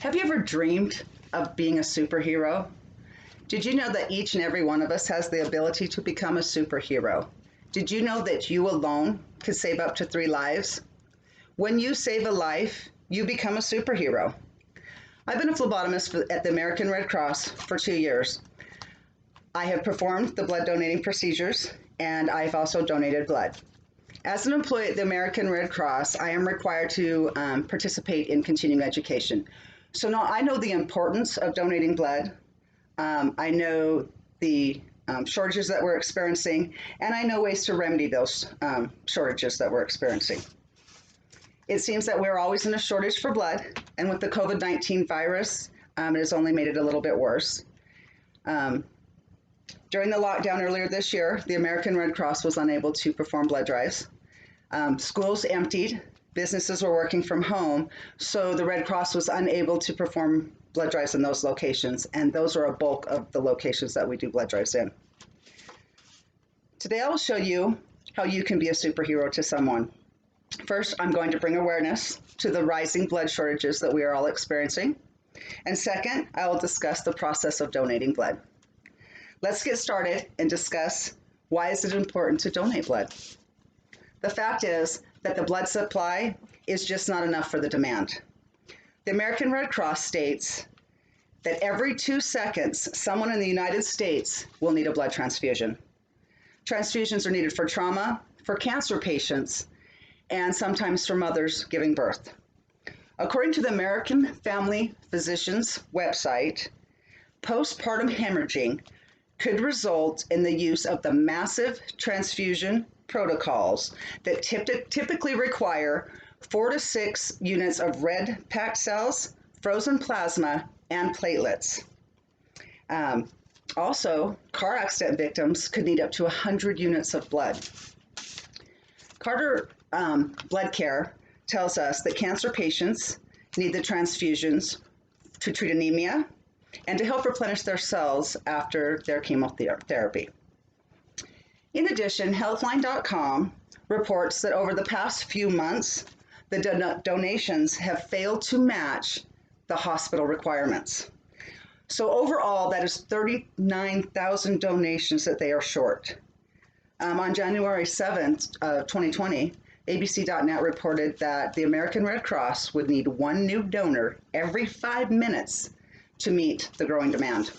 Have you ever dreamed of being a superhero? Did you know that each and every one of us has the ability to become a superhero? Did you know that you alone could save up to 3 lives? When you save a life, you become a superhero. I've been a phlebotomist at the American Red Cross for 2 years. I have performed the blood donating procedures, and I've also donated blood. As an employee at the American Red Cross, I am required to participate in continuing education. So now I know the importance of donating blood. I know the shortages that we're experiencing, and I know ways to remedy those shortages that we're experiencing. It seems that we're always in a shortage for blood, and with the COVID-19 virus, it has only made it a little bit worse. During the lockdown earlier this year, the American Red Cross was unable to perform blood drives. Schools emptied, businesses were working from home, so the Red Cross was unable to perform blood drives in those locations, and those are a bulk of the locations that we do blood drives in. Today I will show you how you can be a superhero to someone. First, I'm going to bring awareness to the rising blood shortages that we are all experiencing. And second, I will discuss the process of donating blood. Let's get started and discuss why is it important to donate blood. The fact is that the blood supply is just not enough for the demand. The American Red Cross states that every 2 seconds, someone in the United States will need a blood transfusion. Transfusions are needed for trauma, for cancer patients, and sometimes for mothers giving birth. According to the American Family Physicians website, postpartum hemorrhaging could result in the use of the massive transfusion protocols that typically require 4 to 6 units of red packed cells, frozen plasma, and platelets. Also, car accident victims could need up to 100 units of blood. Carter Blood Care tells us that cancer patients need the transfusions to treat anemia and to help replenish their cells after their chemotherapy. In addition, Healthline.com reports that over the past few months, the donations have failed to match the hospital requirements. So overall, that is 39,000 donations that they are short. On January 7th, 2020, ABC.net reported that the American Red Cross would need 1 new donor every 5 minutes to meet the growing demand.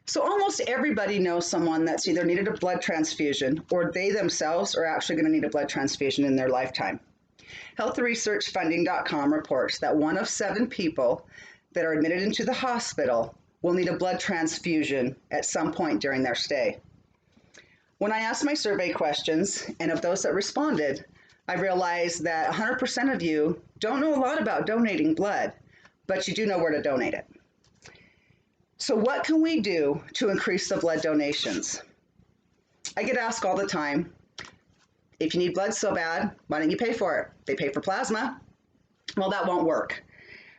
So almost everybody knows someone that's either needed a blood transfusion or they themselves are actually going to need a blood transfusion in their lifetime. HealthResearchFunding.com reports that 1 of 7 people that are admitted into the hospital will need a blood transfusion at some point during their stay. When I asked my survey questions, and of those that responded, I realized that 100% of you don't know a lot about donating blood, but you do know where to donate it. So what can we do to increase the blood donations? I get asked all the time, if you need blood so bad, why don't you pay for it? They pay for plasma. Well, that won't work.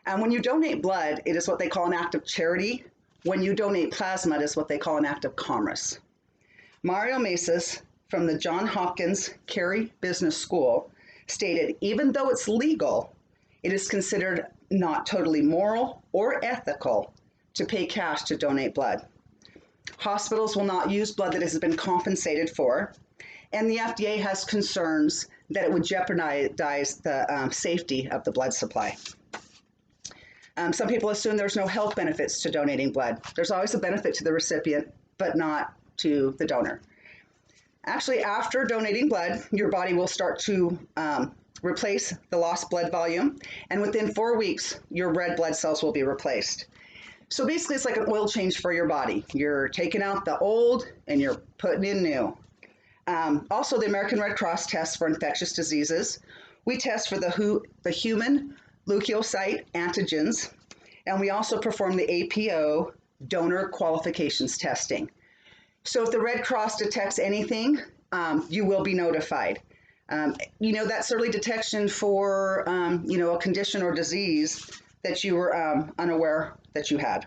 And when you donate blood, it is what they call an act of charity. When you donate plasma, it is what they call an act of commerce. Mario Maces from the Johns Hopkins Carey Business School stated, even though it's legal, it is considered not totally moral or ethical to pay cash to donate blood. Hospitals will not use blood that has been compensated for, and the FDA has concerns that it would jeopardize the safety of the blood supply. Some people assume there's no health benefits to donating blood. There's always a benefit to the recipient, but not to the donor. Actually, after donating blood, your body will start to replace the lost blood volume, and within 4 weeks, your red blood cells will be replaced. So basically, it's like an oil change for your body. You're taking out the old and you're putting in new. Also, the American Red Cross tests for infectious diseases. We test for the human leukocyte antigens, and we also perform the APO donor qualifications testing. So if the Red Cross detects anything, you will be notified. That's early detection for, a condition or disease that you were unaware that you had.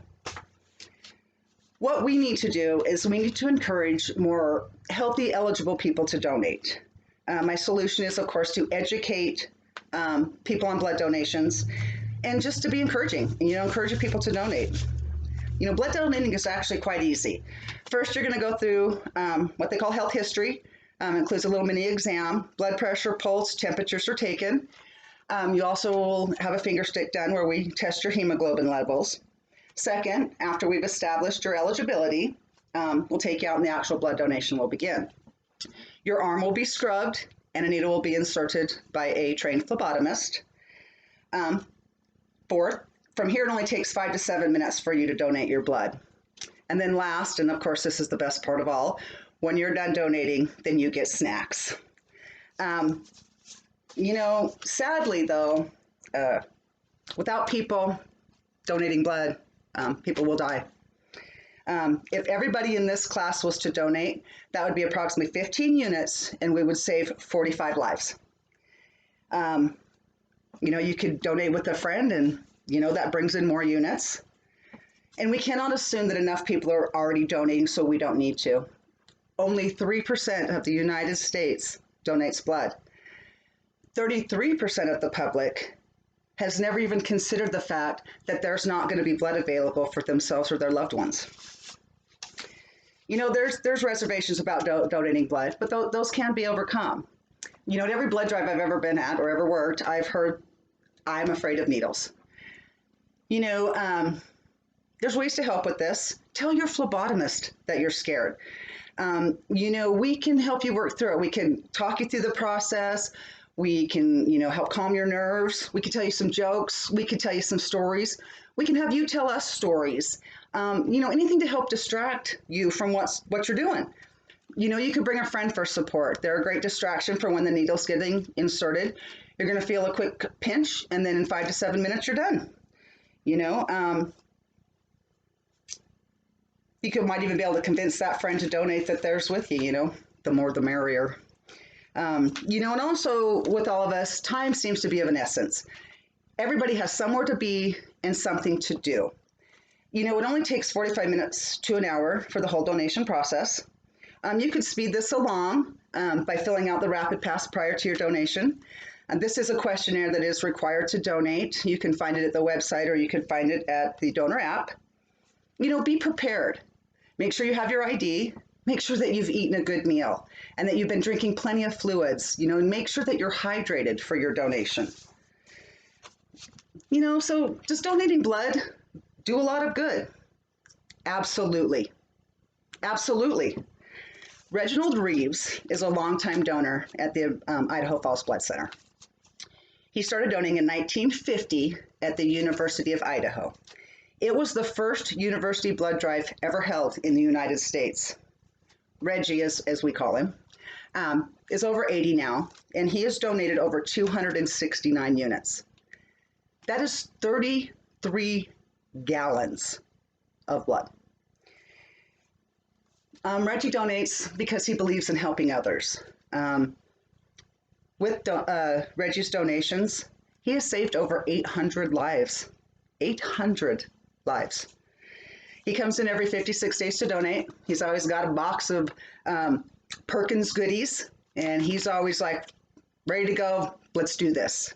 What we need to do is we need to encourage more healthy, eligible people to donate. My solution is, of course, to educate people on blood donations and just to be encouraging, encouraging people to donate. Blood donating is actually quite easy. First, you're going to go through what they call health history. Includes a little mini exam. Blood pressure, pulse, temperatures are taken. You also will have a finger stick done where we test your hemoglobin levels. Second, after we've established your eligibility, we'll take you out and the actual blood donation will begin. Your arm will be scrubbed and a needle will be inserted by a trained phlebotomist. Fourth, from here it only takes 5 to 7 minutes for you to donate your blood. And then last, and of course this is the best part of all, when you're done donating, then you get snacks. Sadly though, without people donating blood, people will die. If everybody in this class was to donate, that would be approximately 15 units and we would save 45 lives. You could donate with a friend and, that brings in more units. And we cannot assume that enough people are already donating, so we don't need to. Only 3% of the United States donates blood. 33% of the public has never even considered the fact that there's not going to be blood available for themselves or their loved ones. There's reservations about donating blood, but those can be overcome. At every blood drive I've ever been at or ever worked, I've heard, I'm afraid of needles. There's ways to help with this. Tell your phlebotomist that you're scared. We can help you work through it. We can talk you through the process. We can, help calm your nerves. We can tell you some jokes. We can tell you some stories. We can have you tell us stories. Anything to help distract you from what you're doing. You could bring a friend for support. They're a great distraction for when the needle's getting inserted. You're going to feel a quick pinch, and then in 5 to 7 minutes, you're done. Might even be able to convince that friend to donate that theirs with you, the more the merrier. And also with all of us, time seems to be of an essence. Everybody has somewhere to be and something to do. It only takes 45 minutes to an hour for the whole donation process. You could speed this along by filling out the rapid pass prior to your donation. This is a questionnaire that is required to donate. You can find it at the website or you can find it at the donor app. Be prepared. Make sure you have your ID. Make sure that you've eaten a good meal and that you've been drinking plenty of fluids, and make sure that you're hydrated for your donation. So does donating blood do a lot of good? Absolutely. Absolutely. Reginald Reeves is a longtime donor at the Idaho Falls Blood Center. He started donating in 1950 at the University of Idaho. It was the first university blood drive ever held in the United States. Reggie, as we call him, is over 80 now, and he has donated over 269 units. That is 33 gallons of blood. Reggie donates because he believes in helping others. With Reggie's donations, he has saved over 800 lives. 800 lives. He comes in every 56 days to donate. He's always got a box of Perkins goodies, and he's always like, ready to go, let's do this.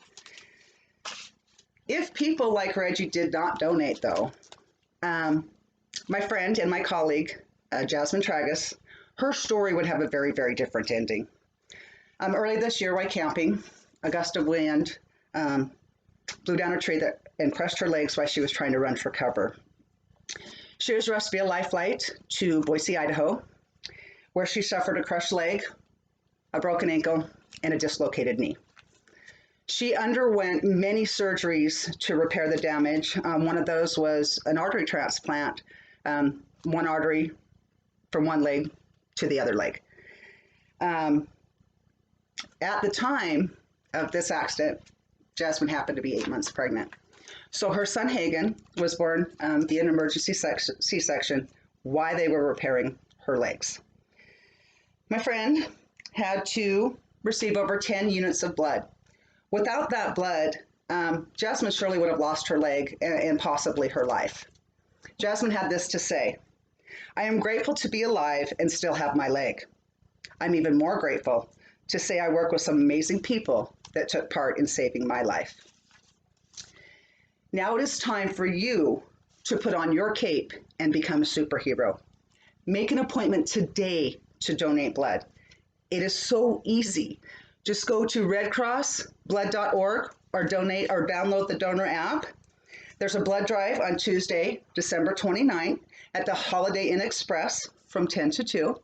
If people like Reggie did not donate, though, my friend and my colleague, Jasmine Tragus, her story would have a very, very different ending. Early this year, while camping, a gust of wind blew down a tree and crushed her legs while she was trying to run for cover. She was rushed via life flight to Boise, Idaho, where she suffered a crushed leg, a broken ankle, and a dislocated knee. She underwent many surgeries to repair the damage. One of those was an artery transplant, one artery from one leg to the other leg. At the time of this accident, Jasmine happened to be 8 months pregnant. So her son Hagen was born via an emergency C-section while they were repairing her legs. My friend had to receive over 10 units of blood. Without that blood, Jasmine surely would have lost her leg and possibly her life. Jasmine had this to say: "I am grateful to be alive and still have my leg. I'm even more grateful to say I work with some amazing people that took part in saving my life." Now it is time for you to put on your cape and become a superhero. Make an appointment today to donate blood. It is so easy. Just go to redcrossblood.org or donate or download the donor app. There's a blood drive on Tuesday, December 29th at the Holiday Inn Express from 10 to 2.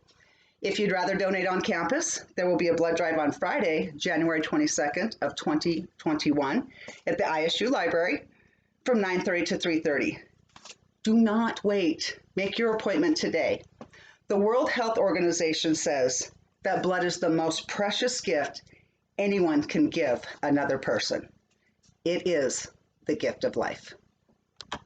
If you'd rather donate on campus, there will be a blood drive on Friday, January 22nd of 2021 at the ISU Library from 9:30 to 3:30. Do not wait. Make your appointment today. The World Health Organization says that blood is the most precious gift anyone can give another person. It is the gift of life.